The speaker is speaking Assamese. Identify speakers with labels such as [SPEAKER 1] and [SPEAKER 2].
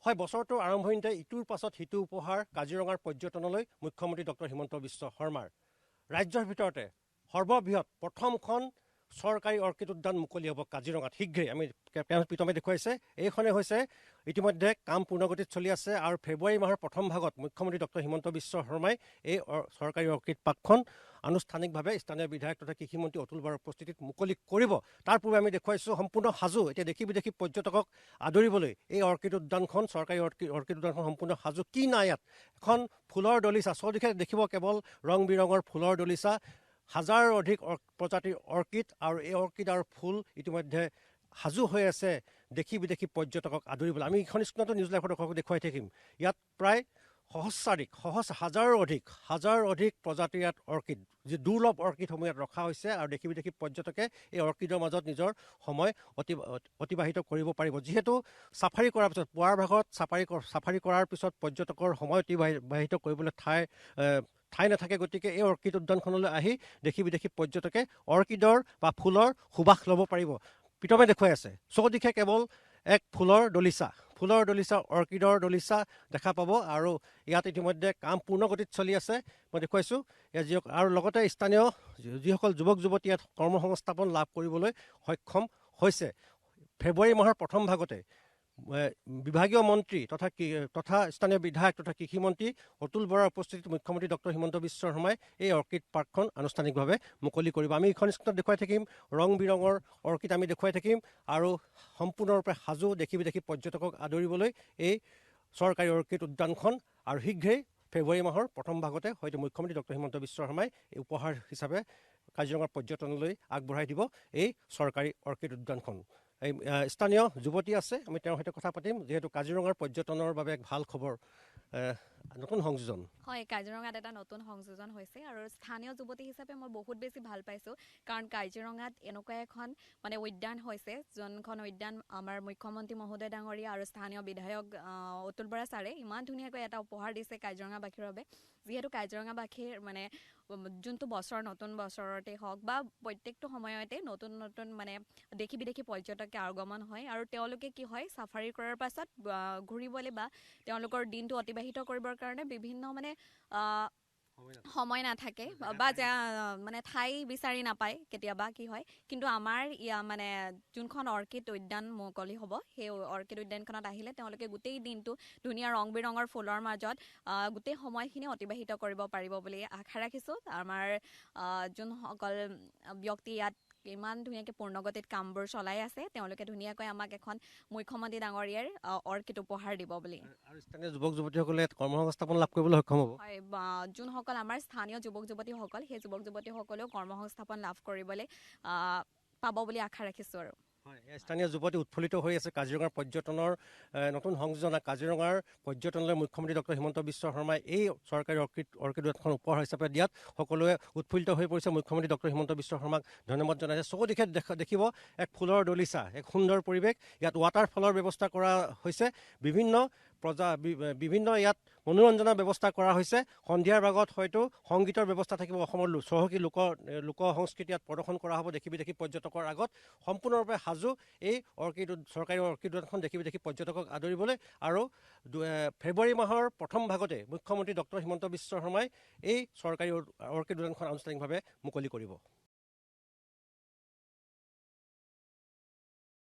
[SPEAKER 1] হয়, বছৰটোৰ আৰম্ভণিতে ইটোৰ পাছত সিটো উপহাৰ কাজিৰঙাৰ পৰ্যটনলৈ মুখ্যমন্ত্ৰী ডক্টৰ হিমন্ত বিশ্ব শৰ্মাৰ। ৰাজ্যৰ ভিতৰতে সৰ্ববৃহৎ প্ৰথমখন চৰকাৰী অৰ্কিড উদ্যান মুকলি হ'ব কাজিৰঙাত শীঘ্ৰেই। আমি প্ৰিতমে দেখুৱাইছে, এইখনেই হৈছে ইতিমধ্যে কাম পূৰ্ণগতিত চলি আছে আৰু ফেব্ৰুৱাৰী মাহৰ প্ৰথম ভাগত মুখ্যমন্ত্ৰী ডক্টৰ হিমন্ত বিশ্ব শৰ্মাই এই চৰকাৰী অৰ্কিড পাৰ্কখন আনুষ্ঠানিকভাৱে স্থানীয় বিধায়ক তথা কৃষিমন্ত্ৰী অতুল বৰাৰ উপস্থিতিত মুকলি কৰিব। তাৰ পূৰ্বে আমি দেখুৱাইছোঁ সম্পূৰ্ণ সাজু, এতিয়া দেশী বিদেশী পৰ্যটকক আদৰিবলৈ এই অৰ্কিড উদ্যানখন, চৰকাৰী অৰ্কিড উদ্যানখন সম্পূৰ্ণ সাজু। কি নাই ইয়াত? এখন ফুলৰ দলিচা, চৌদিশে দেখিব কেৱল ৰং বিৰঙৰ ফুলৰ দলিচা, হাজাৰৰ অধিক প্ৰজাতিৰ অৰ্কিড, আৰু এই অৰ্কিড আৰু ফুল ইতিমধ্যে সাজু হৈ আছে দেশী বিদেশী পৰ্যটকক আদৰিবলৈ। আমি এইখন স্ক্ৰীণতো নিউজ লাইভৰ দৰ্শকক দেখুৱাই থাকিম। ইয়াত প্ৰায় হাজাৰৰ অধিক প্ৰজাতিৰ ইয়াত অৰ্কিড, যি দুৰ্লভ অৰ্কিডসমূহ ইয়াত ৰখা হৈছে আৰু দেশী বিদেশী পৰ্যটকে এই অৰ্কিডৰ মাজত নিজৰ সময় অতিবাহিত কৰিব পাৰিব। যিহেতু চাফাৰী কৰাৰ পিছত, পুৱাৰ ভাগত চাফাৰী কৰাৰ পিছত পৰ্যটকৰ সময় অতিবাহিত কৰিবলৈ ঠাই নাথাকে, গতিকে এই অৰ্কিড উদ্যানখনলৈ আহি দেশী বিদেশী পৰ্যটকে অৰ্কিডৰ বা ফুলৰ সুবাস ল'ব পাৰিব। প্ৰিতমে দেখুৱাই আছে, চৌদিশে কেৱল এক ফুলৰ দলিচা, অৰ্কিডৰ দলিচা দেখা পাব আৰু ইয়াত ইতিমধ্যে কাম পূৰ্ণগতিত চলি আছে। মই দেখুৱাইছোঁ ইয়াত আৰু লগতে স্থানীয় যিসকল যুৱক যুৱতী ইয়াত কৰ্মসংস্থাপন লাভ কৰিবলৈ সক্ষম হৈছে। ফেব্ৰুৱাৰী মাহৰ প্ৰথম ভাগতে বিভাগীয় মন্ত্ৰী তথা স্থানীয় বিধায়ক তথা কৃষিমন্ত্ৰী অতুল বৰাৰ উপস্থিতিত মুখ্যমন্ত্ৰী ডক্টৰ হিমন্ত বিশ্ব শৰ্মাই এই অৰ্কিড পাৰ্কখন আনুষ্ঠানিকভাৱে মুকলি কৰিব। আমি এইখন স্ক্ৰীণত দেখুৱাই থাকিম, ৰং বিৰঙৰ অৰ্কিড আমি দেখুৱাই থাকিম আৰু সম্পূৰ্ণৰূপে সাজু দেশী বিদেশী পৰ্যটকক আদৰিবলৈ এই চৰকাৰী অৰ্কিড উদ্যানখন। আৰু শীঘ্ৰেই ফেব্ৰুৱাৰী মাহৰ প্ৰথম ভাগতে হয়তো মুখ্যমন্ত্ৰী ডক্টৰ হিমন্ত বিশ্ব শৰ্মাই এই উপহাৰ হিচাপে কাজিৰঙাৰ পৰ্যটনলৈ আগবঢ়াই দিব এই চৰকাৰী অৰ্কিড উদ্যানখন। এই স্থানীয় যুৱতী আছে, আমি তেওঁৰ সৈতে কথা পাতিম। যিহেতু কাজিৰঙাৰ পৰ্যটনৰ বাবে এক ভাল খবৰ, নতুন সংযোজন।
[SPEAKER 2] হয়, কাজিৰঙাত এটা নতুন সংযোজন হৈছে আৰু স্থানীয় যুৱতী হিচাপে মই বহুত বেছি ভাল পাইছোঁ, কাৰণ কাজিৰঙাত এনেকুৱা এখন উদ্যান হৈছে, যোনখন উদ্যান আমাৰ মুখ্যমন্ত্ৰী মহোদয় ডাঙৰীয়া আৰু স্থানীয় বিধায়ক অতুল বৰা ছাৰে ইমান ধুনীয়াকৈ এটা উপহাৰ দিছে কাজিৰঙাবাসীৰ বাবে। যিহেতু কাজিৰঙাবাসীৰ যোনটো বছৰ, নতুন বছৰতে হওক বা প্ৰত্যেকটো সময়তে নতুন দেশী বিদেশী পৰ্যটকে আগমন হয় আৰু তেওঁলোকে কি হয়, চাফাৰী কৰাৰ পাছত ঘূৰিবলৈ বা তেওঁলোকৰ দিনটো অতিবাহিত কৰিবৰ কাৰণে বিভিন্ন সময় নাথাকে বা ঠাই বিচাৰি নাপায় কেতিয়াবা কি হয়। কিন্তু আমাৰ যোনখন অৰ্কিড উদ্যান মুকলি হ'ব, সেই অৰ্কিড উদ্যানখনত আহিলে তেওঁলোকে গোটেই দিনটো ধুনীয়া ৰং বিৰঙৰ ফুলৰ মাজত গোটেই সময়খিনি অতিবাহিত কৰিব পাৰিব বুলি আশা ৰাখিছোঁ। আমাৰ যোনসকল ব্যক্তি ইয়াত ইমান ধুনীয়াকৈ পূৰ্ণগতিত কামবোৰ চলাই আছে, তেওঁলোকে ধুনীয়াকৈ আমাক এখন মুখ্যমন্ত্ৰী ডাঙৰীয়াৰ অৰ্কিড উপহাৰ দিব বুলি।
[SPEAKER 1] আৰু স্থানীয় যুৱক যুৱতীসকলে কৰ্মসংস্থাপন লাভ কৰিবলৈ সক্ষম হ'ব।
[SPEAKER 2] হয়, যোনসকল আমাৰ স্থানীয় যুৱক যুৱতীসকল, সেই যুৱক যুৱতীসকলেও কৰ্মসংস্থাপন লাভ কৰিবলৈ পাব বুলি আশা ৰাখিছোঁ। আৰু
[SPEAKER 1] হয়, স্থানীয় যুৱতী উৎফুল্লিত হৈ আছে কাজিৰঙাৰ পৰ্যটনৰ নতুন সংযোজনা। কাজিৰঙাৰ পৰ্যটনলৈ মুখ্যমন্ত্ৰী ডক্টৰ হিমন্ত বিশ্ব শৰ্মাই এই চৰকাৰী অৰ্কিড উদ্যানখন উপহাৰ হিচাপে দিয়াত সকলোৱে উৎফুল্লিত হৈ পৰিছে। মুখ্যমন্ত্ৰী ডক্টৰ হিমন্ত বিশ্ব শৰ্মাক ধন্যবাদ জনাইছে। চৌদিশে দেখিব এক ফুলৰ দলিচা, এক সুন্দৰ পৰিৱেশ। ইয়াত ৱাটাৰফলৰ ব্যৱস্থা কৰা হৈছে, বিভিন্ন ইয়াত মনোৰঞ্জনৰ ব্যৱস্থা কৰা হৈছে। সন্ধিয়াৰ ভাগত হয়তো সংগীতৰ ব্যৱস্থা থাকিব। অসমৰ চহকী লোক সংস্কৃতি ইয়াত প্ৰদৰ্শন কৰা হ'ব দেশী বিদেশী পৰ্যটকৰ আগত। সম্পূৰ্ণৰূপে সাজু এই চৰকাৰী অৰ্কিড উদ্যানখন দেশী বিদেশী পৰ্যটকক আদৰিবলৈ। আৰু ফেব্ৰুৱাৰী মাহৰ প্ৰথম ভাগতে মুখ্যমন্ত্ৰী ডক্টৰ হিমন্ত বিশ্ব শৰ্মাই এই চৰকাৰী অৰ্কিড উদ্যানখন আনুষ্ঠানিকভাৱে মুকলি কৰিব।